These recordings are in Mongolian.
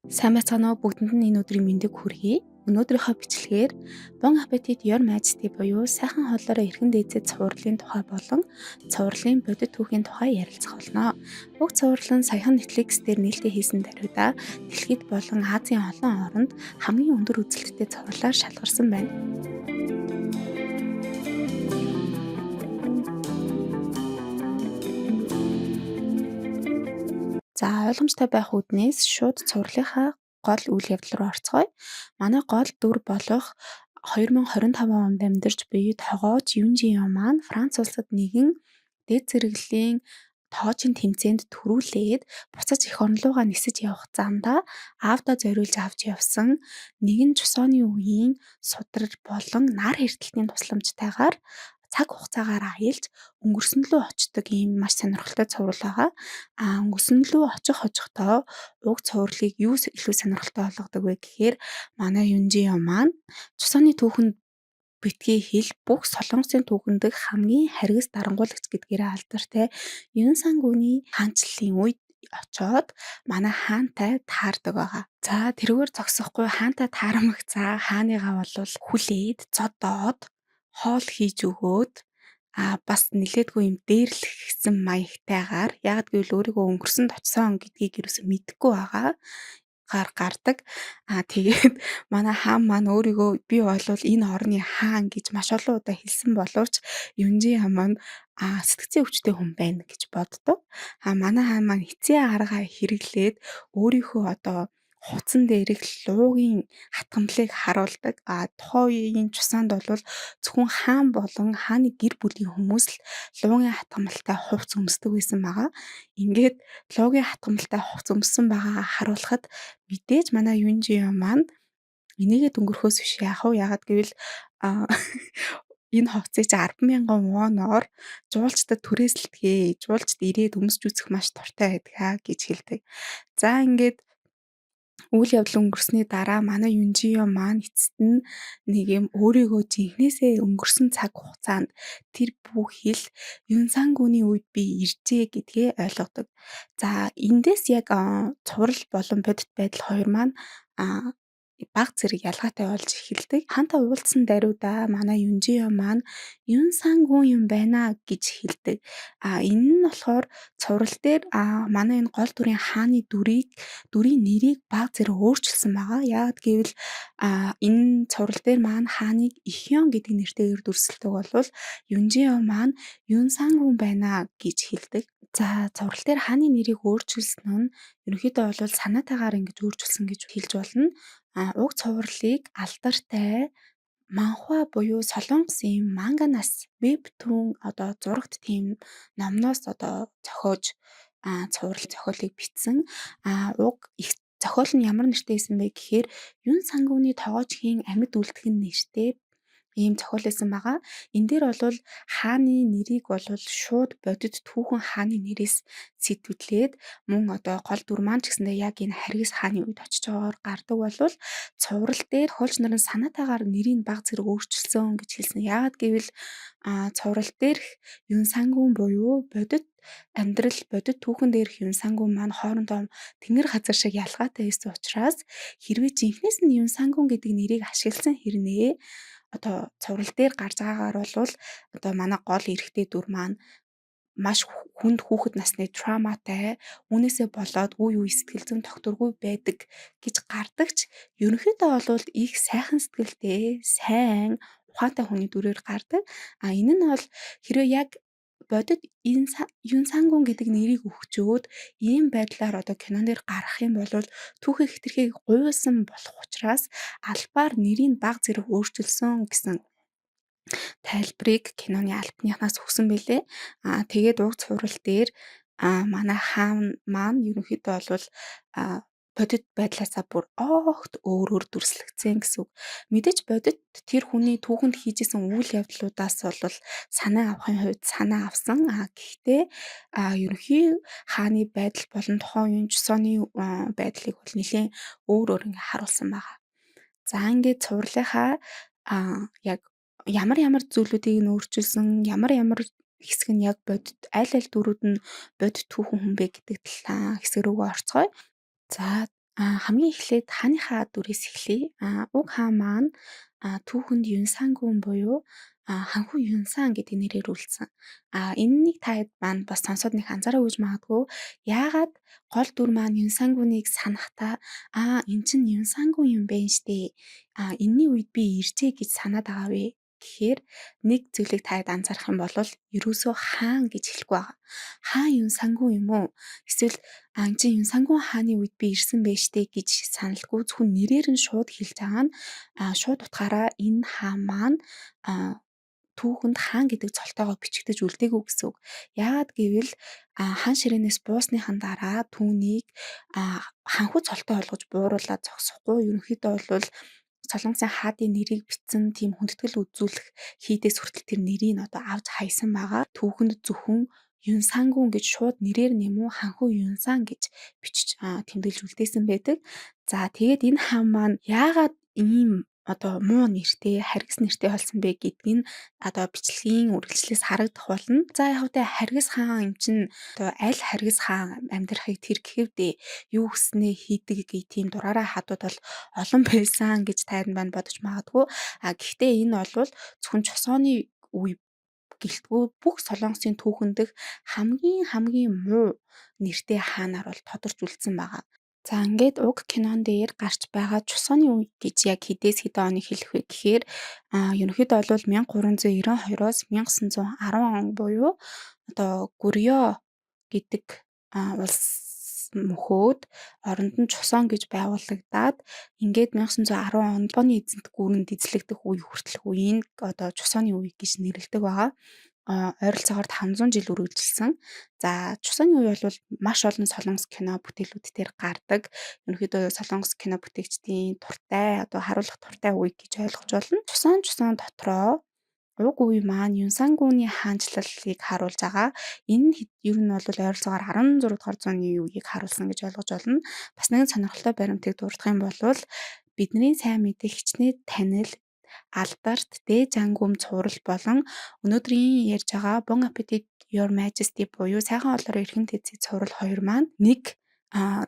Сайн байцгаана уу, бүгдэнд нь энэ өдрийн мэндийг хүргэе. Өнөөдрийнхөө бичлэгээр Bon Appetit Your Majesty буюу сайхан хоолоороо эрхэн дээдсэд цувралын тухай болон цувралын бодит түүхийн тухай ярилцах болно. Уг цуврал нь саяхан Netflix дээр нээлттэй хийсэн даруйда дэлхийд болон Азийн олон оронд хамгийн өндөр үзэлттэй цувралаар шалгарсан байна. За ойлгомжтой байх үүднээс шууд цувралынхаа гол үйл явдал руу орцгоё. Манай гол дүр болох 2025 онд амьдарч буй тогооч Юнжио маань Франц улсад нэгэн дээд зэрэглэлийн тоочийн тэмцээнд төрүүлээд буцаж эх орн руугаа нисэж явах замдаа аавдаа зориулж авч явсан нэгэн чусооны үеийн судрал болон нар эртэлтийн тусламжтайгаар цаг хугацаагаар аялж өнгөрсөн лөө очдог ийм маш сонирхолтой цуврал байгаа. Өнгөрсөн лөө очихдоо уг цувралыг юу илүү сонирхолтой болгодог вэ гэхээр манай Юнжио маань чусооны түүхэнд битгий хэл бүх Солонгосын түүхэнд хамгийн харгас дарангуулагч гэдгээрээ алдартай Юнсангүний хаанчлалын үед очоод манай хаантай таардаг байгаа. За тэрүүгээр зогсохгүй хаантай таарамх за хааныгаа бол хүлээд зодоод хоол хийж өгөөд бас нилээдгүй юм дээрлэхсэн маягтайгаар яагад гэвэл өөрийгөө өнгөрсөнд очсон гэдгийг юусэн мэдэхгүй байгаа гардаг. Тэгээд манай хаан маань өөрийгөө би болвол энэ орны хаан гэж маш олон удаа хэлсэн боловч Юнжи маань сэтгцийн өвчтэй хүн байна гэж боддог. Манай хаан маань эцсийн аргаа хэрэглээд өөрийнхөө одоо хуцан дээрх луугийн хатгамлыг харуулдаг. Тухайн үеийн чусаанд бол зөвхөн хаан болон хааны гэр бүлийн хүмүүс л луугийн хатгамалтай хувц өмсдөг байсан байгаа. Ингээд луугийн хатгамалтай хувц өмссөн байгаагаа харуулхад мэдээж манай Юнжио маань энийгээ өнгөрөхөөс биш яах вэ? Яагаад гэвэл энэ хувцсыг 10,000 воноор жуулчдад түрээсэлтгээ. Жуулчд ирээд өмсч үзэх маш дуртай байдаг гэж хэлдэг. За ингээд үйл явдал өнгөрсний дараа манай Юнжио маань эцэст нь нэг юм өөрийгөө жинхнээсээ өнгөрсөн цаг хугацаанд тэр бүхэл Юнсангүний үед би иржээ гэдгээ ойлгодог. За эндээс яг цуврал болон бодит байдал хоёр маань баг зэрэг ялгаатай болж эхэлдэг. Хаантай уулзсан даруйда манай Юнжио маань Юнсангүн юм байна гэж хэлдэг. Энэ нь болохоор цуврал дээр манай энэ гол дүрийн хааны дүрийн нэрийг баг зэрэг өөрчилсөн байгаа. Яагаад гэвэл энэ цуврал дээр маань хааныг Ихён гэдэг нэртэйгээр дүрсэлдэг болвол Юнжио маань Юнсангүн байна гэж хэлдэг. За цуврал дээр хааны нэрийг өөрчилсөн нь ерөнхийдөө бол санаатайгаар ингэж өөрчилсөн гэж хэлж болно. Уг цувралыг алдартай манхва буюу Солонгосын манганаас вебтун одоо зурагт тийм номноос одоо зохиож цуврал зохиолыг бичсэн. Уг их зохиол нь ямар нэртэй байсан бэ гэхээр Юнсангүний тогоочхийн амьд үлдхэн нэртэй ийм зохиол байсан байгаа. Энэ дээр бол хааны нэрийг бол шууд бодит түүхэн хааны нэрээс сэтгүүлээд мөн одоо гол дүр маань ч гэсэндээ яг энэ харгас хааны үед очиж байгаагаар гардаг болвол цуврал дээр хольч нарын санаатайгаар нэрийг баг зэрэг өөрчилсөн гэж хэлсэн. Яагаад гэвэл цуврал дээрх Юнсангүн буюу бодит амьдрал бодит түүхэн дээрх Юнсангүн маань хоорондоо тэнгэр газар шиг ялгаатай байсан учраас хэрвээ жинхнээс нь Юнсангүн гэдэг нэрийг ашигласан хэрнээ одоо цуврал дээр гарч байгаагаар бол одоо манай гол эрэгтэй дүр маань маш хүнд хүүхэд насны травматай үүнээсээ болоод үе үе сэтгэл зүйн тогтворгүй байдаг гэж гардагч ерөнхийдөө бол их сайхан сэтгэлтэй сайн ухаантай хүний дүрээр гардаг. Энэ нь бол хэрвээ яг бодит Юнсангүн гэдэг нэрийг өгчөөд ийм байдлаар одоо кинон дээр гарах юм бол түүхийг хэтэрхийг гуйсан болох учраас албаар нэрийг баг зэрэг өөрчилсөн гэсэн тайлбарыг киноны албаныхнаас өгсөн бэлээ. Тэгээд уг цуврал дээр манай хаан маань ерөнхийдөө бол бодит байдлаасаа бүр огт өөрөөр дүрслэгцэн гэсэн үг. Мэдээж бодит тэр хүний түүхэнд хийжсэн үйл явдлуудаас бол санаа авахын хувьд санаа авсан. Гэхдээ ерөнхий хааны байдал болон тухайн үеийн чусооны байдлыг бол нэлээд өөр ингээ харуулсан байгаа. За ингээд цувралынхаа яг ямар зүйлүүдийг нь өөрчилсөн, ямар хэсэг нь яг бодит аль дүрүүд нь бодит түүхэн хүн бэ гэдэг хэсэг рүүгээ орцгоё. За Хамгийн эхлээд хааныхаа дүрээс эхлэе. Уг хаан маань түүхэнд Юнсангүн буюу ханху Юнсан гэдэг нэрээр үлдсэн. Энэнийг та хэд маань бас сонсоод нэг анзаараагүй гэж магадгүй. Яагаад гол дүр маань Юнсангүнийг санахдаа эн чинь Юнсангүн юм байна штэ. Энэний үед би иржээ гэж санаад байгаа вэ? Гэхээр нэг зүйлийг та хэд анзаарах юм бол ерөөсөө хаан гэж хэлэхгүй байгаа. Хаан Юнсангүн юм уу? Эсвэл эн чинь Юнсангүн хааны үед би ирсэн байж тээ гэж саналгүй зөвхөн нэрээр нь шууд хэлж байгаа нь шууд утгаараа энэ хаан маань түүхэнд хаан гэдэг цолтойгоо бичигдэж үлдээгүй гэсэн үг. Яагаад гэвэл хаан ширээнээс буусныхан дараа түүнийг ханху цолтой болгож бууруулаад зогсохгүй. Ерөнхийдөө бол Солонгосын хаадын нэрийг бичсэн тийм хүндэтгэл үзүүлэх хийдээс хүртэл тэр нэрийг одоо авч хайсан байгаа. Түүхэнд зөвхөн Юнсангүн гэж шууд нэрээр нэмүү ханху Юнсан гэж бичиж тэмдэглэж үлдээсэн байдаг. За тэгээд энэ хаан маань яагаад ийм одоо муу нэртэй, харгас нэртэй болсон бэ гэдг нь одоо бичлэгийн үргэлжлэлээс харагдах болно. За яг тэ харгас хаан юм чинь одоо аль харгас хаан амьдрахыг тэр гэхэвдээ юу гэснээ хийдэг гэх тийм дураараа хадууд бол олон байсан гэж тайд маань бодож магадгүй. Гэхдээ энэ бол зөвхөн чосооны үе гэлтгүй бүх Солонгосын түүхэндх хамгийн муу нэртэй хаанаар бол тодорч үлдсэн байгаа. За ингээд уг кинон дээр гарч байгаа чусооны үе гэж яг хэдээс хэдэн оныг хэлэх вэ гэхээр ерөнхийдөө бол 1392-оос 1910 он буюу одоо Гурьё гэдэг улс мөхөөд оронд нь чусон гэж байгуулагдаад ингээд 1910 онд Японы эзэнт гүрэнд эзлэгдэх үе хүртэлх үеийг одоо чусооны үе гэж нэрлэдэг байгаа. Ойролцоогоор 500 жил үргэлжилсэн. За чусооны үе бол маш олон солонгос кино бүтээлүүд дээр гардаг. Ерөнхийдөө солонгос кино бүтээгчдийн туртай одоо харуулах туртай үе гэж ойлгож болно. Чусон дотроо уг үе маань Юнсангүний хаанчлалыг харуулж байгаа. Энэ ер нь бол ойролцоогоор 16 дугаар зууны үеийг харуулсан гэж ойлгож байна. Бас нэгэн сонирхолтой баримтыг дурдах юм бол бидний сайн мэдих хичнээн танил алдарт дээд жангүм цуврал болон өнөөдрийн ярьж байгаа Bon Appetit Your Majesty буюу сайхан олоор эрхэм тэзий цуврал хоёр маань нэг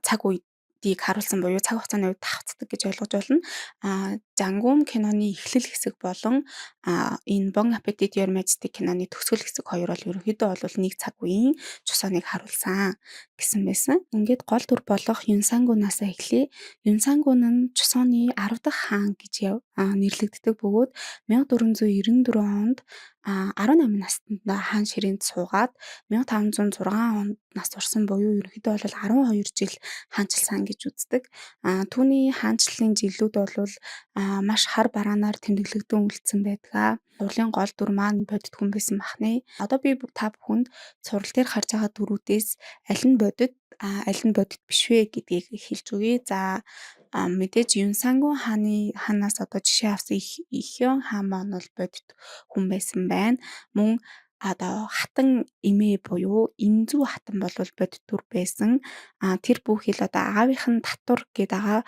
цаг үеийг харуулсан буюу цаг хугацааны үед давцдаг гэж ойлгож байна. Жангүм киноны эхлэл хэсэг болон энэ Bon Appetit Your Majesty киноны төгсгөл хэсэг хоёр бол ерөнхийдөө бол нэг цаг үеийн чусааныг харуулсан гэсэн байсан. Ингээд гол дүр болох Юнсангүнаас эхлэе. Юнсангүн нь чусооны 10 дахь хаан гэж нэрлэгддэг бөгөөд 1494 онд 18 наснда хаан ширээнд суугаад 1506 онд нас урсан буюу ерөнхийдөө бол 12 жил хаанчилсан гэж үздэг. Түүний хаанчлалын жилүүд бол маш хар бараанаар тэмдэглэгдэн үлдсэн байдаг. Сурлын гол дүр маань бодит хүн байсан бахнэ. Одоо би та бүхэнд сурал дээр харж байгаа дүрүүдээс аль нь бодит биш вэ гэдгийг хэлж өгье. За мэдээж Юнсангүн хаанаас одоо жишээ авсан Ихён хаан маань бол бодит хүн байсан байна. Мөн одоо хатан эмээ буюу Инзүү хатан бол бодит дүр байсан. Тэр бүхэл одоо аавынх нь татвар гээд байгаа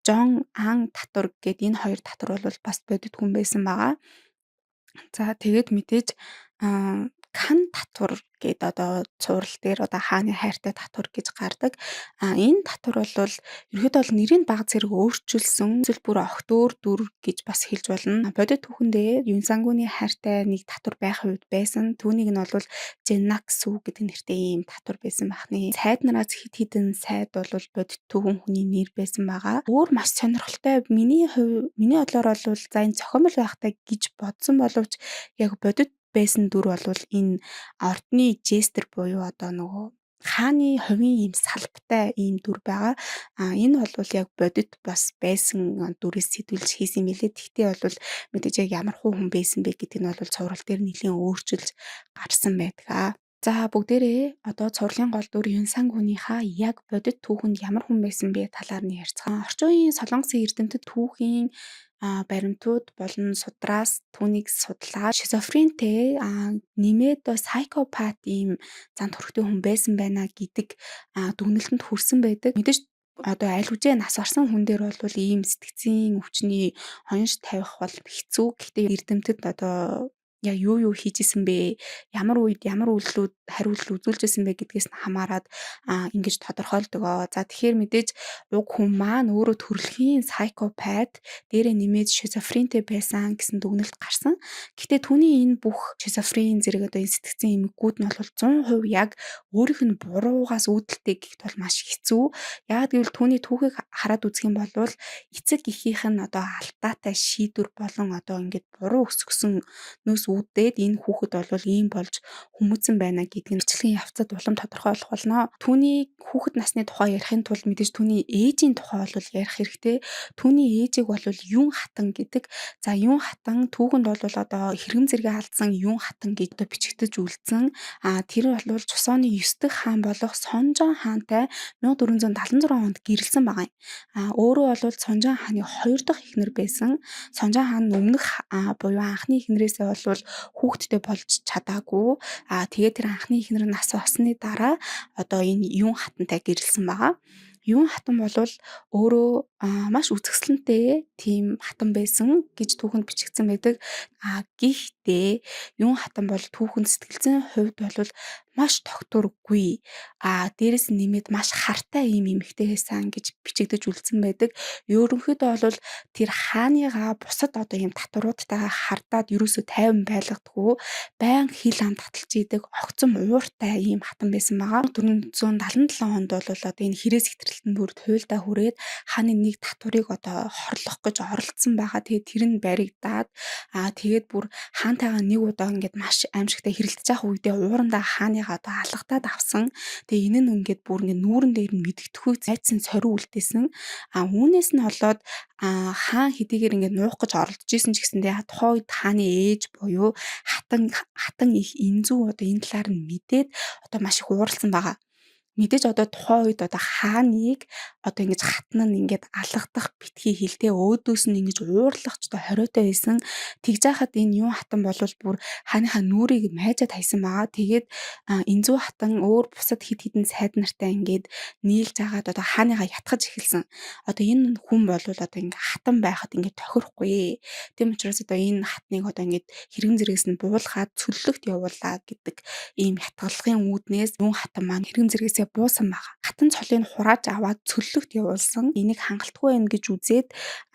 Жон Ан татвар гээд энэ хоёр татвар бол бас бодит хүн байсан байгаа. За тэгээд мэдээж Кан татвар гээд одоо цуврал дээр одоо хааны хайртай татвар гэж гардаг. Энэ татвар бол ерөөдөө бол нэрийн баг зэрэг өөрчилсөн зүйл бүр огт өөр дүр гэж бас хэлж болно. Бодит түүхэндээ Юнсангүний хайртай нэг татвар байх үед байсан. Түүнийг нь бол Женнаксу гэдэг нэртэй ийм татвар байсан бахны. Сайд нараас хид хідэн сайд бол бодит түүхэн хүний нэр байсан байгаа. Өөр маш сонирхолтой миний бодлоор бол за энэ зохиомл байхтай гэж бодсон боловч яг бодит байсан дүр бол энэ ордны жестер буюу одоо нөгөө хааны хувийн ийм салбтай ийм дүр байгаа. Энэ бол яг бодит бас байсан дүрээс сэтүүлж хийсэн юм билээ. Тэгтээ бол мэдээж яг ямар хүн байсан бэ гэдэг нь бол цуврал дээр нэлээд өөрчилж гарсан байдаг. За бүгдээрээ одоо цувралын гол дүр Юнсангүнийхаа яг бодит түүхэнд ямар хүн байсан бэ талаар нь ярьцгаая. Орчин үеийн Солонгосын эрдэмтэд түүхийн баримтууд болон судраас түүнийг судлаад шизофрентэй нэмээд сайкопат ийм зан төрхтэй хүн байсан байна гэдэг дүгнэлтэнд хүрсэн байдаг. Мэдээж одоо аль хүзээ нас орсон хүн дээр бол ийм сэтгцийн өвчний хонш тавих бол хэцүү. Гэхдээ эрдэмтэд одоо яг юу хийж исэн бэ? Ямар үед ямар үйлдэлүүд хариулт үзүүлжсэн бэ гэдгээс нь хамаарат ингэж тодорхойлдог. За тэгэхээр мэдээж уг хүн маань өөрөө төрөлхийн psychopath дээрээ нэмээд шизофрентэй байсан гэсэн дүгнэлт гарсан. Гэхдээ түүний энэ бүх шизофрен зэрэг одоо энэ сэтгцэн эмгэгүүд нь бол 100% яг өөрийнх нь буруугаас үүдэлтэй гэхэд бол маш хэцүү. Яагаад гэвэл түүний түүхийг хараад үзэх юм бол эцэг эхийнх нь одоо алдаатай шийдвэр болон одоо ингээд буруу өсгснөөс үүдээд энэ хүүхэд бол ийм болж хүмүүцэн байна гэдг нь бичлэгийн явцад улам тодорхойлох болно. Түүний хүүхэд насны тухай ярихын тулд мэдээж түүний ээжийн тухай бол ярих хэрэгтэй. Түүний ээжийг бол Юн хатан гэдэг. За Юн хатан түүхэнд бол одоо хэрэгм зэрэгээ алдсан Юн хатан гэж одоо бичигдэж үлдсэн. Тэр бол Чусооны 9 дахь хаан болох Сонжон хаантай 1476 онд гэрэлсэн байгаа юм. Өөрөө бол Сонжон хааны 2 дахь эхнэр байсан. Сонжон хаан өмнөх буюу анхны эхнэрээсээ бол хүүхэдтэй болж чадаагүй. Тэгээд тэр анхны эхнэр нь нас осны дараа одоо энэ Юн хатантай гэрэлсэн байгаа. Юн хатан бол өөрөө маш үзэсгэлэнтэй тийм хатан байсан гэж түүхэнд бичигдсэн байдаг. Гэхдээ Юн хатан бол түүхэнд сэтгэлзэн хувьд бол маш тогтворгүй. Дээрэс нь нэмээд маш хартай ийм эмэгтэй байсан гэж бичигдэж үлдсэн байдаг. Ерөнхийдөө бол тэр хааныгаа бусад одоо ийм татваруудтайгаа хардаад ерөөсөө тайван байлгадаггүй. Байнга хил ам таталж идэг огцом ууртай ийм хатан байсан байгаа. 477 онд бол одоо энэ хэрээс хэтрэлтэнд бүр туйлдаа хүрээд хааны нэг татварыг одоо хорлох гэж оролдсон байгаа. Тэгээд тэр нь баригдаад тэгээд бүр хаантайгаа нэг удаа ингээд маш аимшигтай хэрэлдэж байгаа үедээ уурандаа хааныгаа одоо алгатаад авсан. Тэгээ энэ нь ингээд бүр ингээд нүүрэн дээр нь мэдгэдэхгүй зайцсан цорин үлдээсэн. Үүнээс нь болоод хаан хэдийгээр ингээд нуух гэж оролдож исэн ч гэсэндээ тухайн үед хааны ээж буюу хатан их инзүү одоо энэ талаар нь мэдээд одоо маш их ууралсан байгаа. Мэдээж одоо тухайн үед одоо хааныг одоо ингэж хатан нь ингээд алгадах битгий хилтэй өөдөөс нь ингэж уурлах ч одоо хориотой байсан. Тэгж яхад энэ Юн хатан бол бүр хааныхаа нүрийг майжаад хайсан байгаа. Тэгээд инзүү хатан өөр бусад хид хідэн сайд нартай ингээд нийлж агаад одоо хааныгаа ятгах эхэлсэн. Одоо энэ хүн бол одоо ингээд хатан байхад ингээд тохирохгүй. Тийм учраас одоо энэ хатныг одоо ингээд хэрэгэн зэрэгс нь буулгаад цөллөгт явуулаа гэдэг ийм ятгалгын үүднээс Юн хатан маань хэрэгэн зэрэгэсээ буусан байгаа. Хатан цолыг хурааж аваад цөллөгт явуулсан. Энийг хангалтгүй байна гэж үзээд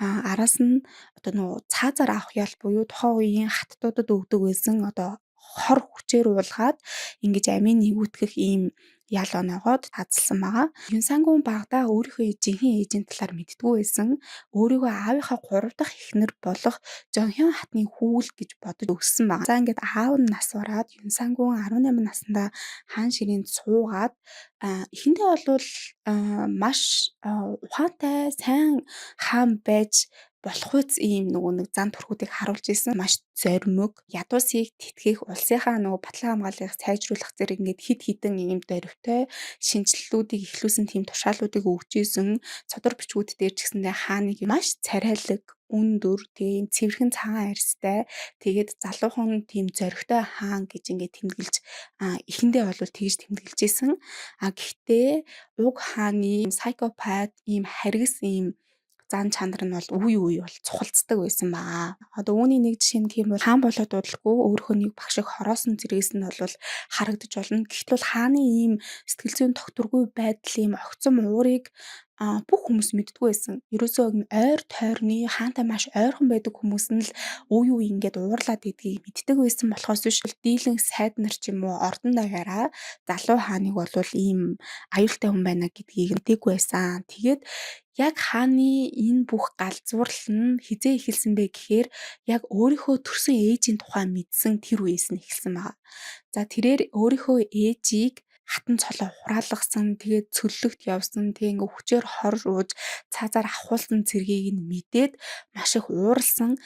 араас нь одоо нөө цаазаар авах ял буюу тухайн үеийн хаттуудад өгдөг байсан одоо хор хүчээр уулгаад ингэж амийн нэгүтгэх ийм ял оноогоод таацалсан байгаа. Юнсангун багада өөрийнхөө жинхэнэ ээжийн талаар мэддэггүй байсан. Өөрийгөө аавынхаа 3 дахь эхнэр болох Жонхён хатны хүүл гэж бодож өссөн байгаа. За ингээд аав нь нас бараад Юнсангун 18 наснда хаан ширээнд суугаад эхэндээ бол маш ухаантай сайн хаан байж болох үс ийм нэг зан турхуудыг харуулж исэн. Маш зоримог, ядуусыг тэтгэх, улсынхаа батлан хамгааллыг сайжруулах зэрэг ингээд хид хідэн ийм дөрвтэй шинжилэлүүдийг эхлүүлсэн тийм тушаалуудыг өгч исэн. Цодор бичгүүд дээр ч гэсэндээ хааныг маш царайлаг, өндөр, тийм цэвэрхэн цагаан арьстай, тэгээд залуухан тийм зоригтой хаан гэж ингээд тэмдэглэж эхэндээ бол тэгж тэмдэглэж исэн. Гэхдээ уг хааны psychopath ийм харгас ийм зан чанар нь бол үе үе бол цухалцдаг байсан баа. Одоо үүний нэг жишээ нь тийм бол хаан болоод дуудлаггүй өөрийнхөө нэг багшиг хороосон зэрэгс нь бол харагдаж болно. Гэхдээ бол хааны ийм сэтгэл зүйн тогтворгүй байдал ийм огцом уурыг бүх хүмүүс мэддэггүй байсан. Ерөөсөө ойр тойрны хаантай маш ойрхон байдаг хүмүүс нь л үе үе ингээд уурлаад идгийг мэддэг байсан болохоос биш дийлэн сайд нар ч юм уу ордон даяараа залуу хааныг бол ийм аюултай хүн байна гэдгийг мэдээгүй байсан. Тэгээд яг хааны энэ бүх галзуурал нь хизээ эхэлсэн бэ гэхээр яг өөрийнхөө төрсөн ээжийн тухай мэдсэн тэр үеэс нь эхэлсэн байгаа. За тэрээр өөрийнхөө ээжийг хатан цолоо хураалгасан, тэгээд цөллөгт явсан, тэг ингээ хүчээр хор ууж цаазаар ахуулсан цэргийг нь мэдээд маш их ууралсан.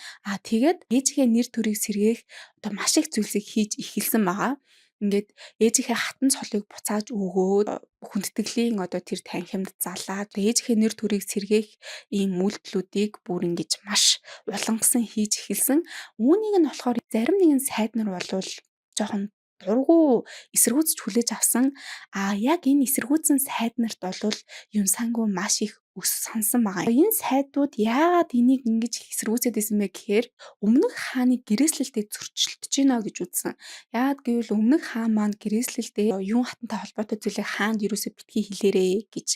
Тэгээд ээжийнхээ нэр төрийг сэргээх одоо маш их зүйлсийг хийж эхэлсэн байгаа. Ингээд ээжийнхээ хатан цолыг буцааж өгөөд хүндтгэлийн одоо тэр танхимд залаад ээжийнхээ нэр төрийг сэргээх ийм үйлдэлүүдийг бүр ингэж маш улангасан хийж эхэлсэн. Үүнийг нь болохоор зарим нэгэн сайд нар болвол жоохон дургу эсэргүүцэж хүлээж авсан. Яг энэ эсэргүүцэн сайд нарт бол Юнсангун маш их сонсон байгаа юм. Энэ сайдууд яагаад энийг ингэж эсэргүүцээд байсан бэ гэхээр өмнөх хааны гэрээслэлтэд зөрчилдөж байна гэж үзсэн. Яагаад гэвэл өмнөх хаан маань гэрээслэлдээ юун хатантай холбоотой зүйлийг хаанд юусоо битгий хэлээрээ гэж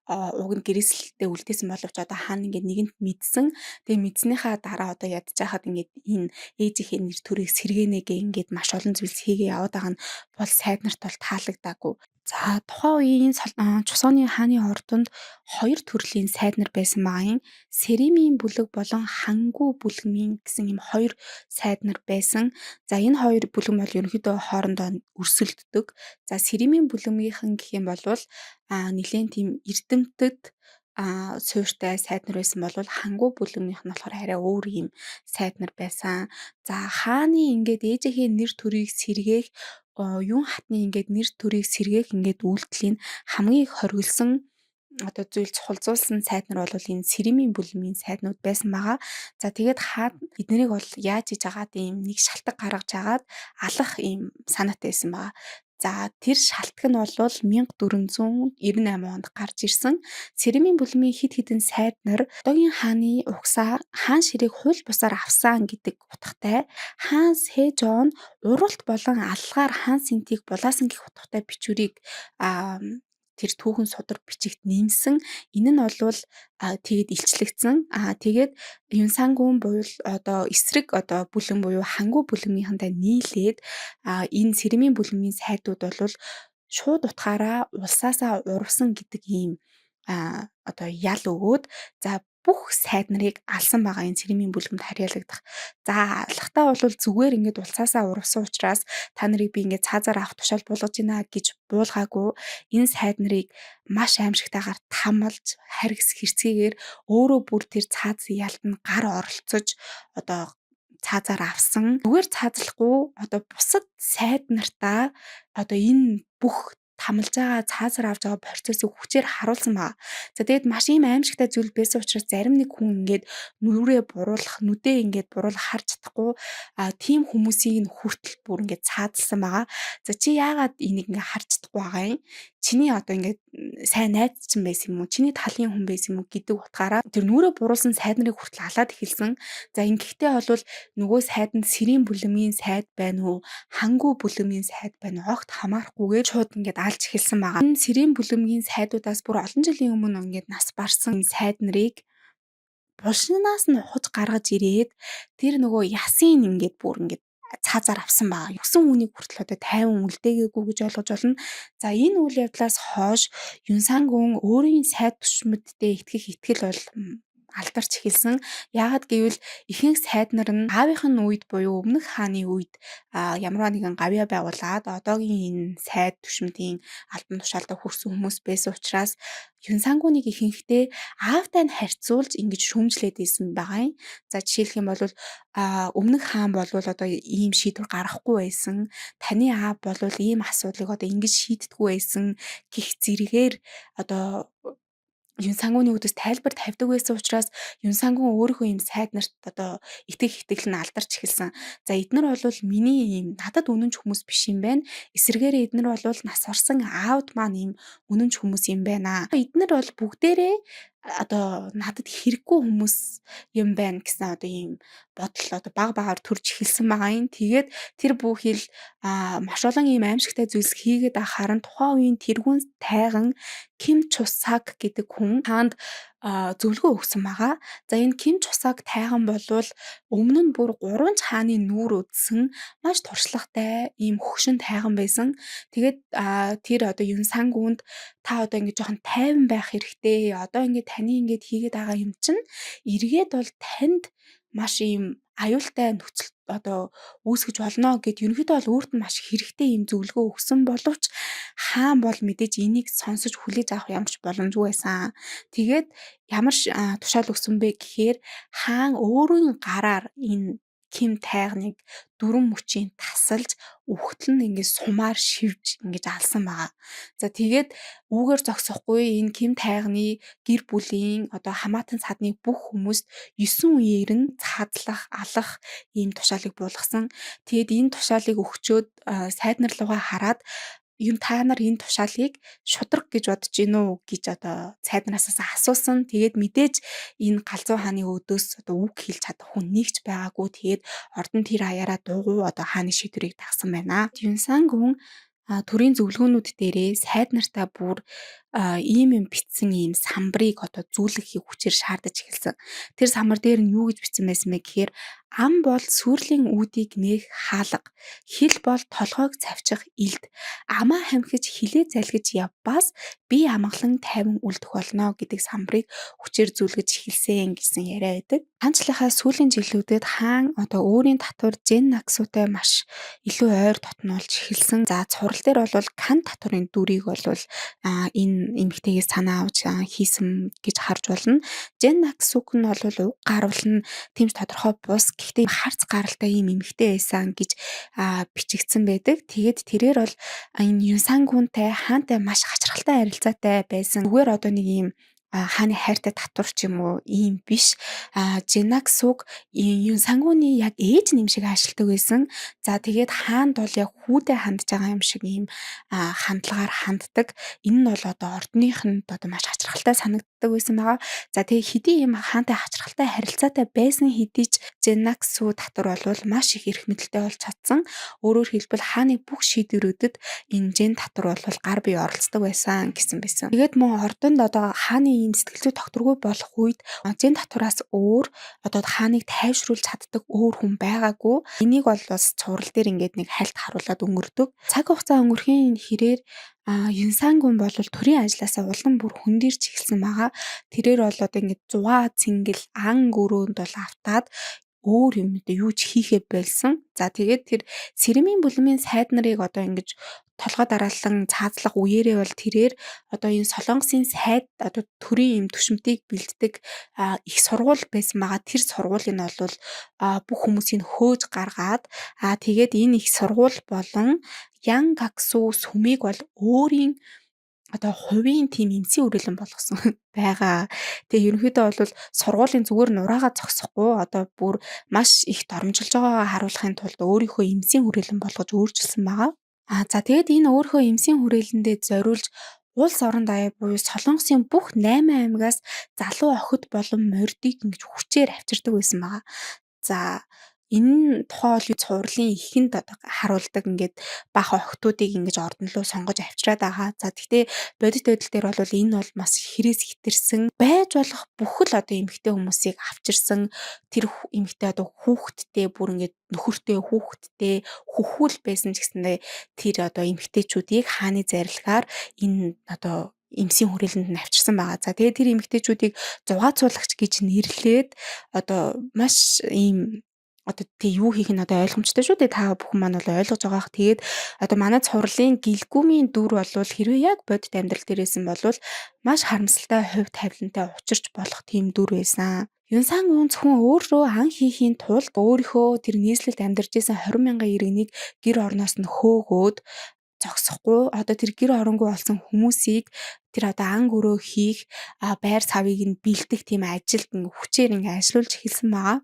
уг нь гэрээслэлтэд үлдээсэн боловч одоо хаан ингээд нэгэнт мэдсэн. Тэгээ мэдснийхаа дараа одоо ядчихад ингээд энэ ээжийнхээ нэр төрийг сэргэнэгээ ингээд маш олон зүйлс хийгээ яваад байгаа нь бол сайд нарт бол таалагдаагүй. За тухайн үеийн Чусооны хааны ордонд хоёр төрлийн сайд нар байсан байгаа юм. Сэримийн бүлэг болон Хангу бүлгмийн гэсэн ийм хоёр сайд нар байсан. За энэ хоёр бүлэг бол ерөнхийдөө хоорондоо өрсөлддөг. За Сэримийн бүлгмийнхэн гэх юм бол нэлээд тийм эрдэмтэд суурьтай сайд нар байсан бол Хангу бүлгмийнх нь болохоор арай өөр ийм сайд нар байсан. За хааны ингээд ээжийнхээ нэр төрийг сэргээх юун хатны ингээд нэр төрийг сэргээх ингээд үйлдэлийн хамгийн их хориглосон одоо зүйл чухалзуулсан сайд нар бол энэ Сэримийн бүлмийн сайднууд байсан байгаа. За тэгээд хаан эднийг бол яаж хийж агаад ийм нэг шалтгаан гаргаж агаад алах ийм санаатай байсан байгаа. За тэр шалтгаан нь бол 1498 онд гарч ирсэн. Сэримийн бүлмийн хид хідэн сайд нар одоогийн хааны угсаа хаан ширээг хууль бусаар авсан гэдэг утгатай хаан Сэжон уралт болон аллагаар хаан Синтийг булаасан гэх утгатай бичвэрийг тэр түүхэн судар бичигт нэмсэн. Энэ нь бол тэгээд илчлэгдсэн. Тэгээд Юнсангун буюу одоо эсрэг одоо бүлэм буюу Хангу бүлэмийнхэнтэй нийлээд энэ Сэримийн бүлмийн сайдууд бол шууд утгаараа улсаасаа урвсан гэдэг ийм одоо ял өгөөд за бүх сайд нарыг алсан байгаа энэ Сэримийн бүлгэмд харьяалагдах. За алхтаа бол зүгээр ингээд улсаасаа урвсан учраас та нарыг би ингээд цаазаар авах тушаал буулгаж байна гэж буулгаагүй. Энэ сайд нарыг маш аимшигтайгаар тамалж харгис хэрцгийгээр өөрөө бүр тэр цаазын ялд нь гар оролцож одоо цаазаар авсан. Зүгээр цаазлахгүй одоо бусад сайд нартаа одоо энэ бүх тамалж байгаа цаазаар авч байгаа процессыг хүчээр харуулсан байна. За тэгээд маш ийм аимшигтай зүйл байсан учраас зарим нэг хүн ингээд нүдээ ингээд буруулах харж чадахгүй тийм хүмүүсийг хүртэл бүр ингээд цаадалсан байгаа. За чи яагаад энийг ингээд харж чадахгүй байгаа юм? Чиний одоо ингээд сайн найз чинь байсан юм уу? Чиний талын хүн байсан юм уу гэдэг утгаараа тэр нүрээ буруулсан сайд нарыг хүртэл алаад эхэлсэн. За ингэхдээ бол нөгөө сайд нь Сэрийн бүлэмийн сайд байна уу? Хангу бүлэмийн сайд байна уу? Огт хамаарахгүйгээр шууд ингээд алж эхэлсэн байгаа. Энэ Сэрийн бүлэмгийн сайдуудаас бүр олон жилийн өмнө ингээд нас барсан сайд нарыг булшинаас нь ухаж гаргаж ирээд тэр нөгөө ясын ингээд бүр ингээд цаазаар авсан байгаа. Өгсөн үнийг хүртэл одоо 50 үлдээгээгүй гэж ойлгож байна. За энэ үйл явдлаас хойш Юнсангун өөрийн сайд түшмэдтэй итгэх итгэл бол алдарч эхэлсэн. Яагаад гэвэл ихэнх сайд нар нь аавынх нь үед буюу өмнөх хааны үед ямарваа нэгэн гавьяа байгуулад одоогийн энэ сайд түшмдийн албан тушаалд хүрсэн хүмүүс байсан учраас Юнсангуныг ихэнхдээ аавтай нь харьцуулж ингэж шүүмжлээд исэн байгаа юм. За жишээлх юм бол өмнөх хаан бол одоо ийм шийдвэр гаргахгүй байсан. Таны аав бол ийм асуудлыг одоо ингэж шийддэггүй байсан гэх зэрэгээр одоо Юнсангуны үдэс тайлбар тавьдаг байсан учраас Юнсангун өөрийнхөө ийм сайд нарт одоо итгэх итгэл нь алдарч эхэлсэн. За эднэр бол миний ийм надад үнэнч хүмүүс биш юм байна. Эсвэргээрээ эднэр бол нас орсон аавд маань ийм үнэнч хүмүүс юм байна. Эднэр бол бүгдээрээ одоо надад хэрэггүй хүмүүс юм байна гэсэн одоо ийм бодол одоо баг багаар төрж эхэлсэн байгаа юм. Тэгээд тэр бүхэл маш олон ийм аимшигтай зүйлс хийгээд ахаар нь тухайн үеийн тэргүүн тайган Ким Чусаг гэдэг хүн хаанд зөвлөгөө өгсөн байгаа. За энэ Ким Чусаг тайган болвол өмнө нь бүр 3 хааны нүүр үдсэн маш туршлагатай ийм хөгшин тайган байсан. Тэгээд тэр одоо Юнсангунд та одоо ингэ жоохон тайван байх хэрэгтэй. Одоо ингэ таны ингэж хийгээд байгаа юм чинь эргээд бол танд маш ийм аюултай нөхцөл одоо үүсгэж болно гэд ерөнхийдөө бол өөрт нь маш хэрэгтэй ийм зөвлөгөө өгсөн боловч хаан бол мэдээж энийг сонсож хүлээж авах ямар ч боломжгүй байсан. Тэгээд ямар тушаал өгсөн бэ гэхээр хаан өөрийн гараар энэ Ким тайганыг дүрэн мөчийн тасалж үхтэл нь ингээд сумаар шивж ингээд алсан байгаа. За тэгээд үүгээр зогсохгүй энэ Ким тайганы гэр бүлийн одоо хамаатан цаадны бүх хүмүүст 9 үеэр нь цаадлах, алах ийм тушаалыг буулгасан. Тэгээд энэ тушаалыг өгчөөд сайд нар руугаа хараад та нар энэ тушаалыг шударга гэж бодож гин үү гэж одоо цайднаасаас асуусан. Тэгээд мэдээж энэ Галзуу хааны өдөөс одоо үг хэлж чадах хүн нэгч байгаагүй. Тэгээд ордон тэр хаяараа дуугүй одоо хааны шийдвэрийг дагсан байна. Юнсан гүн төрийн зөвлгөөнүүд дээрээ сайд нартаа бүр ийм бичсэн ийм самбарыг одоо зүүлгэхийг хүчээр шаардаж эхэлсэн. Тэр самбар дээр нь юу гэж бичсэн байсан бэ гэхээр ам бол сүрлийн үүдийг нээх хаалга, хил бол толгойг цавчих илд, амаа хамхиж хилээ залгиж явбаас бие амгалан тайван үлдэх болно гэдэг самбарыг хүчээр зүүлгэж эхэлсэн гэсэн яриа байдаг. Хаанчлахаа сүүлийн жилүүдэд хаан одоо өөрийн татвар Жен Наксуутай маш илүү ойр дотнуулж эхэлсэн. За цуврал дээр бол Кан татварын дүрийг бол энэ эмэгтэйгээс санаа авч хийсэн гэж харж болно. Жен Наксук нь бол уг гарвал нь тэмч тодорхой бус гэхдээ харц гаралтай ийм эмэгтэй байсан гэж бичигдсэн байдаг. Тэгээд тэрээр бол энэ Юнсангүнтэй хаантай маш хачирхалтай харилцаатай байсан. Зүгээр одоо нэг ийм хааны хайртай татвар ч юм уу ийм биш. Женаксуг Юнсангүний яг ээж нэм шиг ажилтдаг байсан. За тэгээд хаанд бол яг хүүдээ хандж байгаа юм шиг ийм хандлагаар ханддаг. Энэ нь бол одоо ордныхынд одоо маш хачирхалтай санагддаг байсан байгаа. За тэгээд хэдий ийм хаантай хачирхалтай харилцаатай байсан хэдий ч Женаксу татвар бол маш их эрх мэдэлтэй болж чадсан. Өөрөөр хэлбэл хааны бүх шийдвэрүүдэд энэ Жен татвар бол гар бие оролцдог байсан гэсэн байсан. Тэгээд мөн ордонд одоо хааны ийм сэтгэл зүй тогтворгүй болох үед Жен татвараас өөр одоо хааныг тайвшруулж чаддаг өөр хүн байгаагүй. Энийг бол бас цуврал дээр ингээд нэг хальт харуулад өнгөрдөг. Цаг хугацаа өнгөрхийн хэрээр Юнсангүн бол төрийн ажлаасаа улам бүр хөндөрч эхэлсэн байгаа. Тэрээр бол одоо ингээд зугаа цэнгэл ан гөрөөнд бол автаад өөр юм одоо юу ч хийхээ болсон. За тэгээд тэр Сэрэмийн бүлмийн сайд нарыг одоо ингэж толгой дараалан цаазлах үеэрээ бол тэрээр одоо энэ Солонгосын сайд одоо төрийн юм түшмтийг бэлддэг их сургууль байсан байгаа. Тэр сургуулийн нь бол бүх хүмүүсийг хөөж гаргаад тэгээд энэ их сургууль болон Ян Гаксу сүмийг бол өөрийн одоо хувийн тим эмсийн үрэлэн болгосон байгаа. Тэгээ ерөнхийдөө бол сургуулийн зүгээр нураагаа зогсохгүй одоо бүр маш их доромжилж байгаагаа харуулахын тулд өөрийнхөө эмсийн хүрээлэн болгож өөрчилсөн байгаа. За тэгээд энэ өөрийнхөө эмсийн хүрээлэндээ зориулж улс орон даяар буюу Солонгосын бүх 8 аймагаас залуу охид болон мордыг ингэж хүчээр авчирдаг байсан байгаа. За энэ тухай бол цувралын ихэнд одоо харуулдаг ингээд бага охтуудыг ингэж ордон руу сонгож авчираад байгаа. За тэгтээ бодит байдал дээр бол энэ бол бас хэрэгс хитэрсэн байж болох бүхэл одоо эмэгтэй хүмүүсийг авчирсан тэр эмэгтэй одоо хүүхэдтэй бүр ингээд нөхөртэй хүүхэдтэй хөхүүл байсан ч гэсэндээ тэр одоо эмэгтэйчүүдийг хааны зарилгаар энэ одоо эмсийн хүрээлэнд нь авчирсан байгаа. За тэгээд тэр эмэгтэйчүүдийг зугаацуулагч гэж нэрлээд одоо маш ийм одоо тий юу хийх нь одоо ойлгомжтой шүү дээ. Та бүхэн маань бол ойлгож байгаах. Тэгээд одоо манай цувралын гэлгүүмийн дүр бол хэрвээ яг бодит амьдрал дээрээсэн бол маш харамсалтай хувь тавилантай учирч болох тийм дүр байсан. Юнсан зөвхөн өөрөө ан хийхийн тулд өөрийнхөө тэр нийслэлд амьдарч исэн 20,000 иргэнийг гэр орноос нь хөөгөөд зогсохгүй одоо тэр гэр оронгүй болсон хүмүүсийг тэр одоо ан гөрөө хийх байр савыг нь бэлдэх тийм ажилд хүчээр ингээ ажиллуулж эхэлсэн байгаа.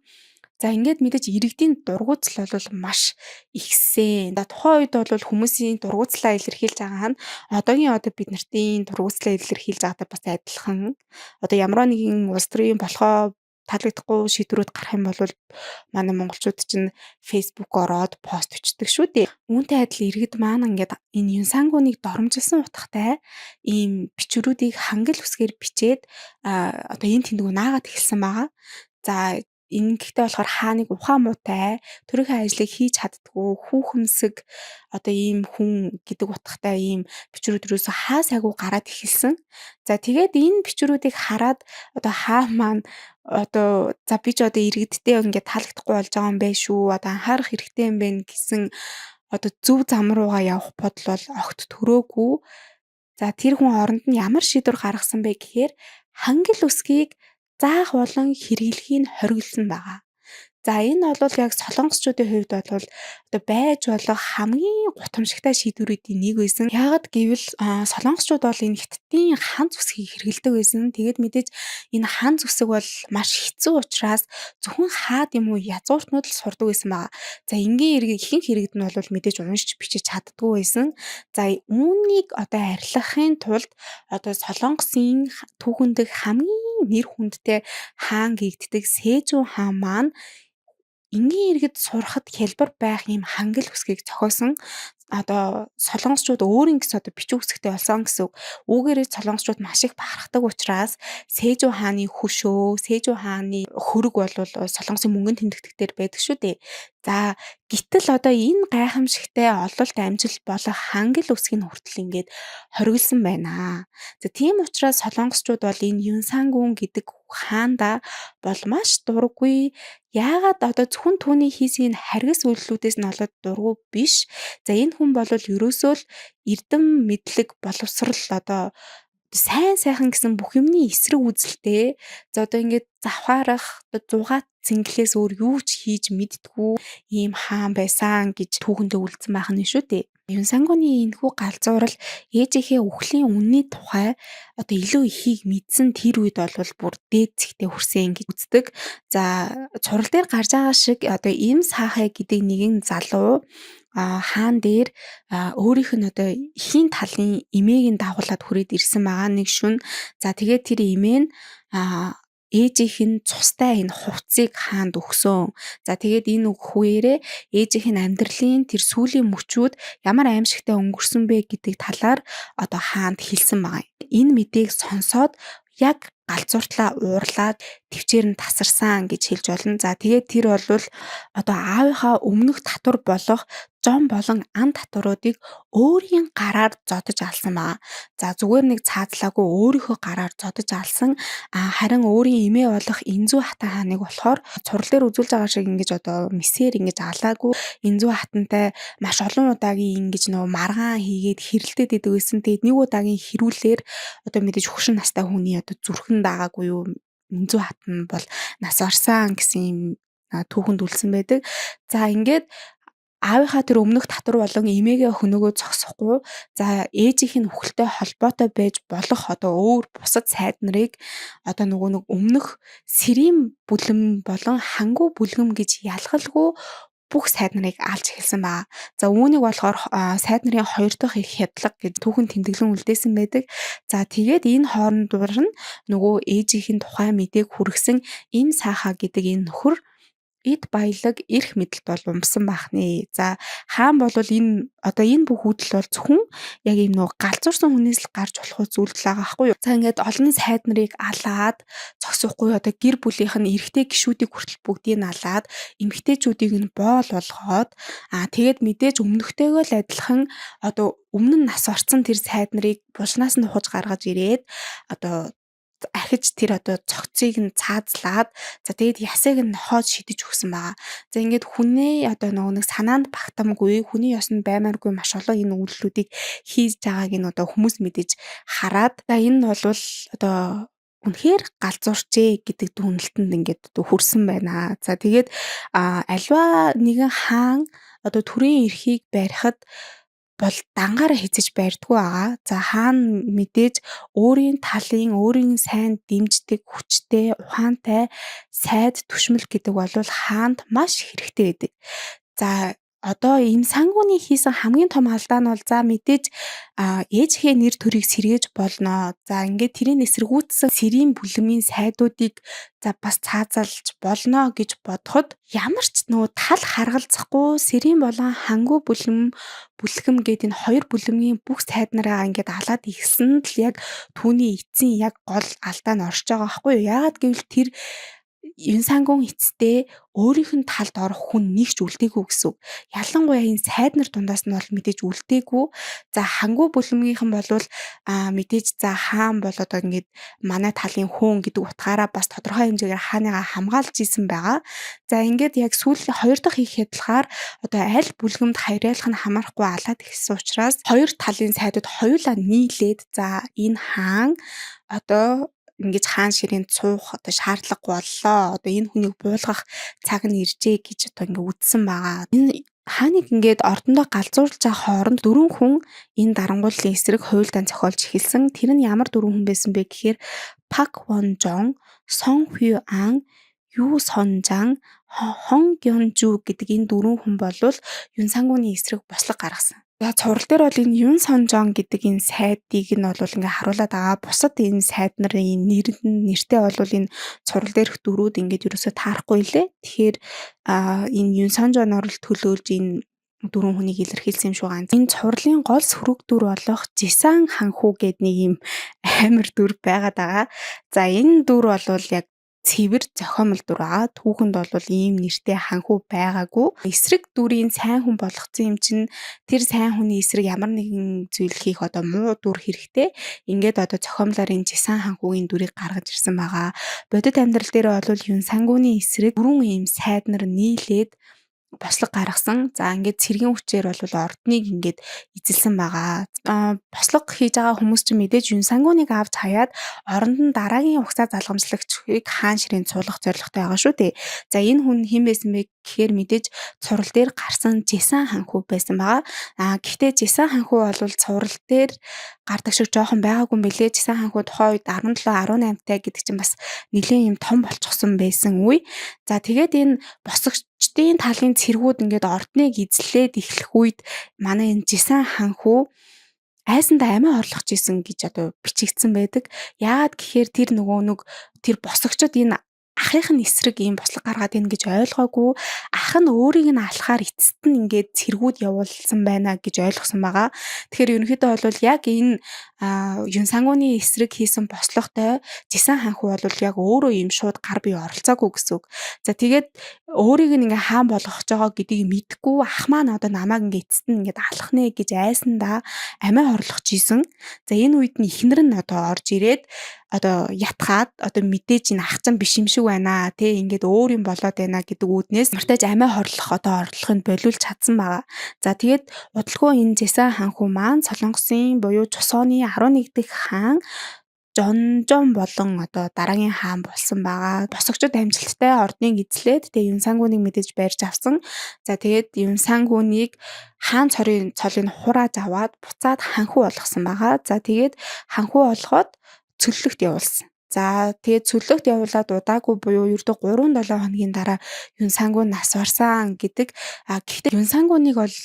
За ингээд мэдээж иргэдийн дургуутал бол маш ихсэн. Тухайн үед бол хүмүүсийн дургууталаа илэрхийлж байгаа нь одоогийн одоо бид нартын дургууталаа илэрхийлж байгаатай бас адилхан. Одоо ямар нэгэн улс төрийн болохоо таалагдахгүй шийдвэрүүд гарах юм бол манай монголчууд чинь фейсбુક ороод пост бичдэг шүү дээ. Үүнтэй адил иргэд маань ингээд энэ Юнсангүнийг доромжилсан утгатай ийм бичвэрүүдийг хангал үсгээр бичээд одоо энэ тэндгүү наагаад эхэлсэн байгаа. За энэ гэхдээ болохоор хааныг ухаан муутай төрийнхөө ажлыг хийж чаддгүй хүүхэмсэг одоо ийм хүн гэдэг утгатай ийм бичвэрүүдээс хаа сайгүй гараад эхэлсэн. За тэгээд энэ бичвэрүүдийг хараад одоо хаа маань одоо за би ч одоо иргэдтэй ингээд таалагдахгүй болж байгаа юм байна шүү. Одоо анхаарах хэрэгтэй юм байна гэсэн одоо зөв зам руугаа явах бодол бол огт төрөөгүй. За тэр хүн оронд нь ямар шийдвэр гаргасан бэ гэхээр хангал үсгийг заах болон хэрэглэхийг хориглосон байгаа. За энэ бол яг солонгосчуудын хувьд бол одоо байж болох хамгийн гутамшигтай шийдвэрүүдийн нэг байсан. Яагаад гэвэл солонгосчууд бол энэ хятадын хан зүсгийг хэрэглэдэг байсан. Тэгээд мэдээж энэ хан зүсэг бол маш хэцүү учраас зөвхөн хаад юм уу язгууртнууд л сурдаг байсан байгаа. За энгийн иргэн ихэнх иргэд нь бол мэдээж уншиж бичиж чаддгүй байсан. За үүнийг одоо арилгахын тулд одоо солонгосын түүхэнд хамгийн нэр хүндтэй хаан гэгддэг Сэжүү хаан маань энгийн иргэд сурахад хялбар байх ийм хангил үсгийг зохиосон. Одоо солонгосчууд өөрийн гэсэн одоо бичиг үсгтэй болсон гэсэн үг. Үүгээрээ солонгосчууд маш их бахархдаг учраас Сэжүү хааны хөшөө, Сэжүү хааны хөрөг бол солонгосын мөнгөн тэмдэгтэр байдаг шүү дээ. За гэтэл одоо энэ гайхамшигтай ололт амжилт болох хангил үсгийн хүртэл ингээд хориглосон байна. За тийм учраас солонгосчууд бол энэ Юнсангүн гэдэг хаанда бол маш дурггүй. Яагаад одоо зөвхөн түүний хийсэн энэ харгас үйлдэлүүдээс нь олоод дургу биш. За энэ хүн бол ерөөсөө л эрдэм мэдлэг боловсрал одоо сайн сайхан гэсэн бүх юмны эсрэг үзэлтэй. За одоо ингээд завхаарах зугаат цэнгэлээс өөр юу ч хийж мэдтгүү ийм хаан байсан гэж түүхэндээ үлдсэн байх нь шүү дээ. Юнсангуны энэхүү галзуурал ээжийнхээ үхлийн үнний тухай одоо илүү ихийг мэдсэн тэр үед бол бүр дээд зэгтээ хүрсэн гэж үздэг. За цуврал дээр гарч байгаа шиг одоо им саахай гэдэг нэгэн залуу хаан дээр өөрийнх нь одоо эхийн талын эмээг нь дагуулад хүрээд ирсэн байгаа нэг шүн. За тэгээд тэр эмээ нь ээжийнх нь цустай энэ хувцсыг хаанд өгсөн. За тэгээд энэ үхвээрээ ээжийнх нь амьдралын тэр сүүлийн мөчүүд ямар аимшигтай өнгөрсөн бэ гэдэг талаар одоо хаанд хэлсэн байгаа. Энэ мэдээг сонсоод яг галзууртлаа уурлаад төвчээр нь тасарсан гэж хэлж болно. За тэгээд тэр бол одоо аавынхаа өмнөх татвар болох жон болон ан татваруудыг өөрийн гараар зодож алсан байгаа. За зүгээр нэг цаазлаагүй өөрийнхөө гараар зодож алсан. Харин өөрийн эмээ болох Энзүү хатан хааныг болохоор цуврал дээр үзүүлж байгаа шиг ингэж одоо месээр ингэж алаагүй Энзүү хатантай маш олон удаагийн ингэж нөгөө маргаан хийгээд хэрэлдээд идэг байсан. Тэгээд нэг удаагийн хэрүүлэр одоо мэдээж хөшин настай хүний одоо зүрхэн даагаагүй юу Энзүү хатан бол нас барсан гэсэн юм түүхэнд үлдсэн байдаг. За ингээд аавынхаа тэр өмнөх татвар болон эмээгээ хөнөөгөө зогсохгүй. За ээжийнх нь үхэлтэй холбоотой байж болох одоо өөр бусад сайд нарыг одоо нөгөө нэг өмнөх сэрийн бүлэм болон хангу бүлгэм гэж ялгалгүй бүх сайд нарыг алж эхэлсэн байна. За үүнийг болохоор сайд нарын 2 дахь их хядлага гэж түүхэн тэмдэглэн үлдээсэн байдаг. За тэгээд энэ хоорондор нь нөгөө ээжийнх нь тухай мэдээг хүргэсэн им сааха гэдэг энэ нөхөр эд баялаг эрх мэдэлд бол умсан байх нэ. За хаан бол энэ одоо энэ бүх үдэл бол зөвхөн яг ийм нөгөө галзуурсан хүнээс л гарч болох зүйлдэл байгаа байхгүй юу. За ингээд олон сайд нарыг алаад зогсохгүй одоо гэр бүлийнх нь эрэгтэй гишүүдийг хүртэл бүгдийг нь алаад эмэгтэйчүүдийг нь боол болгоод тэгээд мэдээж өмнөхтэйгөө л адилхан одоо өмнө нь нас орсон тэр сайд нарыг булчнаас нь ухаж гаргаж ирээд одоо архиж тэр одоо цогцыг нь цаазлаад за тэгээд ясыг нь нохоод шидэж өгсөн байгаа. За ингээд хүнээ одоо нэг санаанд багтамгүй хүний ёсонд баймааргүй маш олон энэ үйлдэлүүдийг хийж байгааг нь одоо хүмүүс мэдэж хараад за энэ нь бол одоо үнэхээр галзуурчээ гэдэг дүгнэлтэнд ингээд одоо хүрсэн байна. За тэгээд альва нэгэн хаан одоо төрийн эрхийг барихад бол дангаараа хязиж барьдгүй байгаа. За хаан мэдээж өөрийн талын өөрийн сайн дэмждэг хүчтэй ухаантай сайд түшмэл гэдэг бол хаанд маш хэрэгтэй байдаг. За одоо им сангууны хийсэн хамгийн том алдаа нь бол за мэдээж ээжийнхээ нэр төрийг сэргээж болно. За ингээд тэрийг эсэргүүцсэн сэрийн бүлэмийн сайдуудыг за бас цаазалж болно гэж бодоход ямар ч нөгөө тал харгалзахгүй сэрийн болон хангу бүлгэм гэдэг энэ хоёр бүлэмийн бүх сайд нараа ингээд алаад ихсэн л яг түүний эцсийн яг гол алдаа нь орж байгаа байхгүй юу. Яагаад гэвэл тэр Юнсангун эцтэй өөрийнх нь талд орох хүн нэг ч үлдээгүй гэсэн. Ялангуяа энэ сайд нар дундаас нь бол мэдээж үлдээгүй. За хангу бүлэмгийнхэн болвол мэдээж за хаан бол одоо ингээд манай талын хүн гэдэг утгаараа бас тодорхой хэмжээгээр хааныгаа хамгаалж исэн байгаа. За ингээд яг сүүлийн 2 дахь их хядлагаар одоо аль бүлгэмд хаярайлах нь хамаарахгүй алаад ихсэн учраас хоёр талын сайдууд хоёулаа нийлээд за энэ хаан одоо ингэж хаан ширээн цуух одоо шаардлага боллоо. Одоо энэ хүнийг буулгах цаг нь иржээ гэж одоо ингээ үзсэн байгаа. Энэ хааныг ингээд ордондоо галзуурж байгаа хооронд 4 хүн энэ дарангууллын эсрэг хуйлдаан зохиолж эхэлсэн. Тэр нь ямар 4 хүн байсан бэ гэхээр Пак Вон Жон, Сон Хью Ан, Ю Сон Жан, Хон Гён Жу гэдэг энэ 4 хүн болвол Юн Сангууны эсрэг бослог гаргасан. За цуврал дээр бол энэ Юн Сон Жон гэдэг энэ сайдыг нь бол ингээ харуулад байгаа. Бусад энэ сайд нарын нэртэй бол энэ цуврал дээрх дөрүүд ингээд ерөөсө таарахгүй лээ. Тэгэхээр энэ Юн Сон Жоноор л төлөөлж энэ 4 хүнийг илэрхийлсэн юм шиг байгаа. Энэ цувралын гол сөрөг дүр болох Жисан ханхүү гэдэг нэг юм амар дүр байгаад байгаа. За энэ дүр бол яг цэвэр зохиомол дүр байгаа. Түүхэнд бол ийм нэртэй ханхүү байгаагүй. Эсрэг дүрийн сайн хүн болгоцсон юм чинь тэр сайн хүний эсрэг ямар нэгэн зүйл хийх одоо муу дүр хэрэгтэй. Ингээд одоо зохиомлоор энэ Жисан ханхүүгийн дүрийг гаргаж ирсэн байгаа. Бодит амьдрал дээр бол Юн Сангууны эсрэг 4 ийм сайд нар нийлээд бослог гаргасан. За ингээд цэргийн хүчээр бол ордныг ингээд эзэлсэн байгаа. Бослог хийж байгаа хүмүүс чинь мэдээж Юн Сангууныг авч хаяад оронд нь дараагийн угсаа залгамжлагчийг хаан ширээн цуулгах зорилготой байгаа шүү дээ. За энэ хүн хэн байсан бэ гэхээр мэдээж цуврал дээр гарсан Жисан ханхүү байсан байгаа. Гэхдээ Жисан ханхүү бол цуврал дээр гардаг шиг жоохон байгаагүй юм билээ. Жисан ханхүү тухайн үед 17 18 таа гэдэг чинь бас нэлээд юм том болчихсон байсан үе. За тэгээд энэ босгочдын талын цэргүүд ингээд ордныг эзлээд эхлэх үед манай энэ Жисан ханхүү айсандаа амиа орлогч исэн гэж одоо бичигдсэн байдаг. Яагаад гэхээр тэр босгочдод энэ ахих нь эсрэг ийм бослог гаргаад ийн гэж ойлгоогүй. Ах нь өөрийг нь алахаар эцэст нь ингээд цэргүүд явуулсан байна гэж ойлгосон байгаа. Тэгэхээр ерөнхийдөө бол яг энэ Юн Сангууны эсрэг хийсэн бослоготой Жисан ханхүү бол яг өөрөө ийм шууд гар бие оролцоогүй гэсэн үг. За тэгээд өөрийг нь ингээ хаан болгох гэж байгаа гэдгийг мэдгүй ах маань одоо намайг ингээ эцэст нь ингээд алах нэ гэж айсандаа амиа орлогч исэн. За энэ үед нь ихнэр нь одоо орж ирээд одоо ятгаад одоо мэдээж энэ ах цан биш юм шиг байна те ингээд өөр юм болоод байна гэдэг үүднээс мартаж амиа хорлох одоо орлохыг болиулж чадсан байгаа. За тэгээд удалгүй энэ Жисан ханхүү маань Солонгосын буюу Чусооны 11 дахь хаан Жон болон одоо дараагийн хаан болсон байгаа. Босгочдод амжилттай ордныг эзлээд тэгээ Юн Сангууныг мэдээж барьж авсан. За тэгээд Юн Сангууныг хаан цолыг хурааж аваад буцаад ханхүү болгосон байгаа. За тэгээд ханхүү болгоод цөллөгт явуулсан. За тэгээд цөллөгт явуулаад удаагүй буюу ердөө 3-7 хоногийн дараа Юн Сангуун нас барсан гэдэг. Гэхдээ Юн Сангууныг бол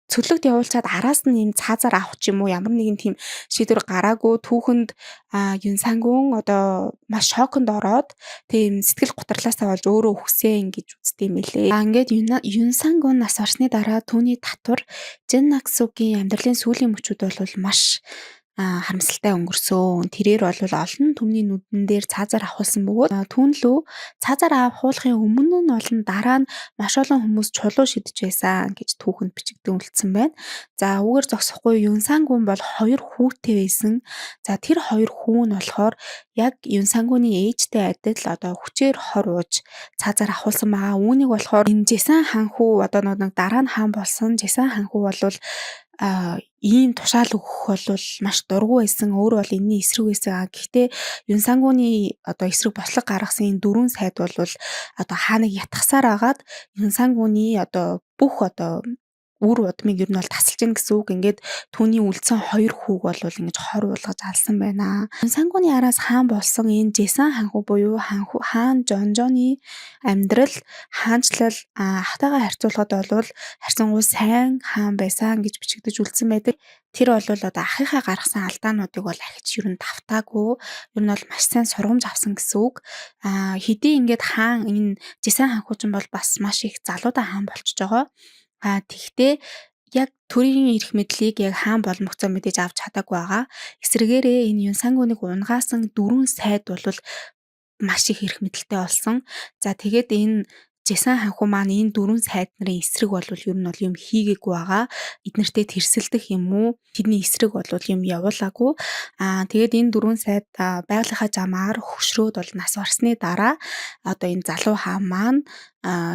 цөлөгт явуулчаад араас нь юм цаазаар авах ч юм уу ямар нэгэн тийм шийдвэр гараагүй. Түүхэнд Юн Сангуун одоо маш шоконд ороод тийм сэтгэл гутралаасаа болж өөрөө өгсөн гэж үздэг юм лээ. Ингээд Юн Сангуун нас барсны дараа түүний татвар Жин Наксугийн амьдралын сүүлийн мөчүүд бол маш харамсалтай өнгөрсөн. Тэрээр бол олон түмний нүдэн дээр цаазаар авахулсан бөгөөд түүнлөө цаазаар авахуулахын өмнө нь болон дараа нь маш олон хүмүүс чулуу шидэж байсан гэж түүхэнд бичигдэн үлдсэн байна. За үүгээр зогсохгүй Юн Сангуун бол 2 хүүтэй байсан. За тэр 2 хүү нь болохоор яг Юн Сангууны ээжтэй адил одоо хүчээр хор ууж цаазаар авахулсан байгаа. Үүнийг болохоор энэ Жисан ханхүү одоо нэг дараа нь хаан болсон Жисан ханхүү бол ийм тушаал өгөх бол маш дургүй байсан. Өөр бол энэний эсрэг байсан. Гэхдээ Юн Сангууны одоо эсрэг бослог гаргасан энэ 4 сайд бол одоо хааныг ятгахсаар агаад Юн Сангууны одоо бүх одоо үр удмыг ер нь бол тасалж гин гэсэн үг. Ингээд түүний үлдсэн 2 хүүг бол ингэж хор уулгаж алсан байна. Юн Сангууны араас хаан болсон энэ Жисан ханхүү буюу хаан Жонжоны амьдрал хаанчлал ахтайгаа харьцуулахад бол харьцангуй сайн хаан байсан гэж бичигдэж үлдсэн байдаг. Тэр бол одоо ахыхаа гаргасан алдаануудыг бол ахиж ер нь давтаагүй. Ер нь бол маш сайн сургамж авсан гэсэн үг. Хэдий ингээд хаан энэ Жисан ханхүү ч бол бас маш их залуудаа хаан болчихж байгаа. Тэгтээ яг төрийн эрх мэдлийг яг хаан боломгцоо мэдээж авч чадаагүй байгаа. Эсвэргээрээ энэ Юн Сангууныг унгаасан 4 сайд бол маш их эрх мэдэлтэй болсон. За тэгээд энэ Жисан ханхүү маань энэ 4 сайд нарын эсрэг бол ер нь бол юм хийгээгүй байгаа. Эднэртэй тэрсэлдэх юм уу? Тэдний эсрэг бол юм явуулаагүй. Тэгээд энэ 4 сайд байгалийнхаа замаар хөшрөөд бол нас барсны дараа одоо энэ залуу хаан маань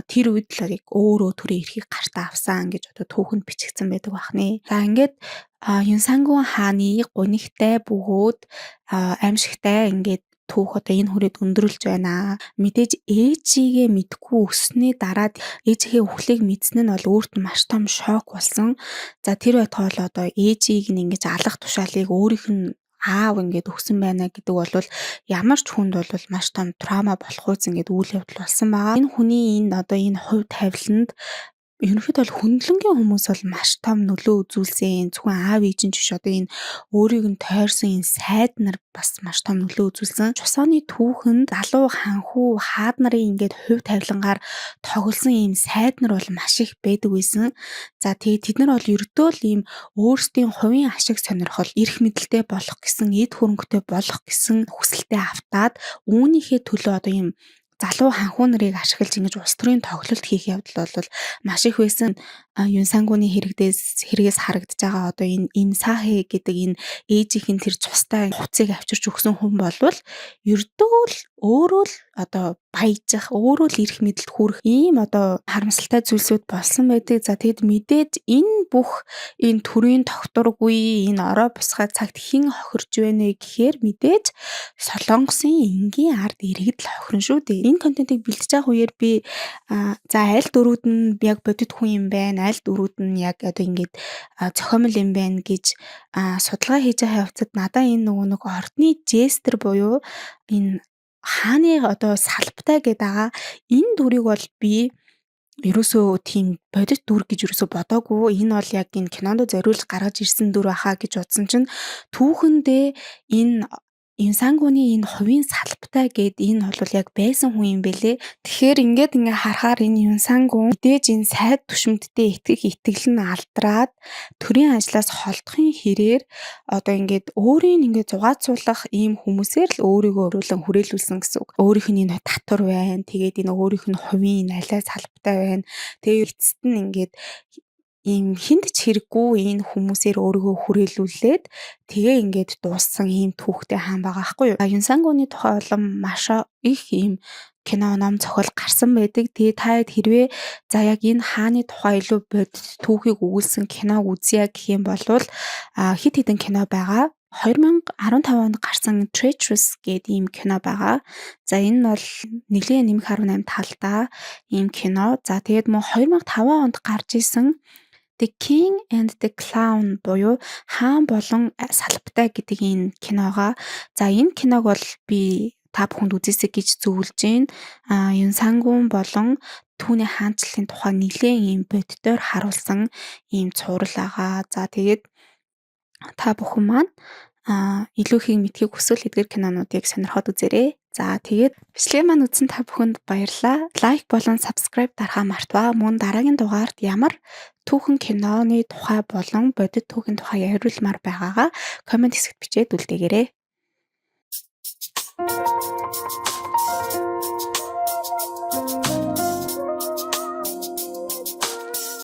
тэр үед л яг өөрөө төрийн эрхийг гартаа авсан гэж одоо түүхэнд бичигдсэн байдаг бахны. За ингээд Юн Сангуун хааны гунигтай бөгөөд аимшигтай ингээд түүх одоо энэ хүрээд өндөрлж байна. Мэдээж ээжигээ мэдгүй өснөө дараад ээжийнхээ үхлийг мэдсэн нь бол өөрт нь маш том шок болсон. За тэр байтугай бол одоо ээжийг нь ингэж алах тушаалыг өөрийнх нь аав ингээд өгсөн байна гэдэг бол ямар ч хүнд бол маш том траума болох үз ингээд үйл явдал болсон байгаа. Энэ хүний энэ одоо энэ хувь тавиланд ерөнхийдөө бол хөндлөнгийн хүмүүс бол маш том нөлөө үзүүлсэн. Зөвхөн аав ээж нь ч биш одоо энэ өөрийг нь тойрсон энэ сайд нар бас маш том нөлөө үзүүлсэн. Чусааны түүхэнд залуу ханхүү хаад нарын ингээд хувь тавилангаар тоглосон ийм сайд нар бол маш их байдаг байсан. За тэгээд тэд нар бол ердөө л ийм өөрсдийн хувийн ашиг сонирхол, эрх мэдэлтэй болох гэсэн, эд хөрөнгөтэй болох гэсэн хүсэлтэд автаад үүнийхээ төлөө одоо ийм залуу ханхуу нарыг ашиглаж ингэж улс төрийн тоглолт хийх явдал бол маш их байсан. Юн сангууны хэрэгээс харагдаж байгаа одоо энэ Им Сахэ гэдэг энэ ээжийнх нь тэр цустай хуцыг авчирч өгсөн хүн болвол ердөө л өөрөө л одоо баяжих, өөрөө л эрх мэдэлд хүрэх ийм одоо харамсалтай зүйлсүүд болсон байдаг. За тэгэд мэдээд энэ бүх энэ төрийн тогтургүй энэ орой бусгай цагт хэн хохирж байна гэхээр мэдээж Солонгосын энгийн ард иргэд л хохирно шүү дээ. Энэ контентыг бэлтжиж байгаа үеэр би за аль дөрүүд нь яг бодит хүн юм байна, аль дөрүүд нь яг одоо ингээд зохиомл юм байна гэж судалгаа хийж байгаа явцад надаа энэ нэг ордны жестер буюу энэ хааны одоо салбтай гэдэг байгаа. Энэ дүрийг бол би ерөөсөө тийм бодит дүр гэж ерөөсөө бодоогүй. Энэ бол яг энэ кинонд зориулж гаргаж ирсэн дүр баха гэж бодсон чинь түүхэндээ энэ Им сангууны энэ хувийн салбтай гэд энэ бол яг байсан хүн юм бэлээ. Тэгэхээр ингээд харахаар энэ Им сангуун мэдээж энэ сайд түшимтдээ итгэх итгэл нь алдраад төрийн ажлаас холдохын хэрээр одоо ингээд өөрийн ингээд зугаацуулах ийм хүмүүсээр л өөрийгөө өрөөлөн хүрээлүүлсэн гэсэн үг. Өөрийнх нь энэ татвар байна. Тэгээд энэ өөрийнх нь хувийн энэ алиа салбтай байна. Тэгээд эцэст нь ингээд ийм хүнд ч хэрэггүй энэ хүмүүсээр өөрийгөө хүрээлүүлээд тэгээ ингээд дууссан ийм түүхтэй хаан байгаа байхгүй юу. Юн сангууны тухай улам маш их ийм кино ном зохиол гарсан байдаг. Тэгээ та хэрвээ за яг энэ хааны тухай илүү бодит түүхийг өгүүлсэн киног үзье гэх юм бол хит хитэн кино байгаа. 2015 онд гарсан Treacherous гэдэг ийм кино байгаа. За энэ нь бол нэлийн нэмэх 18 талдаа ийм кино. За тэгээд мөн 2005 онд гарч исэн The King and the Clown буюу хаан болон салбтай гэдэг энэ киногоо. За энэ киног бол би та бүхэнд үзээсэй гэж зөвлөж байна. Юн сангуун болон түүний хаанчлалын тухай нэлээд ийм бодитоор харуулсан ийм цуврал байгаа. За тэгээд та бүхэн маань илүү их мэдхийг хүсвэл эдгээр кинонуудыг сонирхоод үзээрэй. За тэгээд бичлэгээ маань үзсэн та бүхэнд баярлалаа. Лайк болон subscribe дарахаа мартваа. Мөн дараагийн дугаард ямар түүхэн киноны тухай болон бодит түүхийн тухай яриулмаар байгаагаа комент хэсэгт бичээд үлдээгээрэй.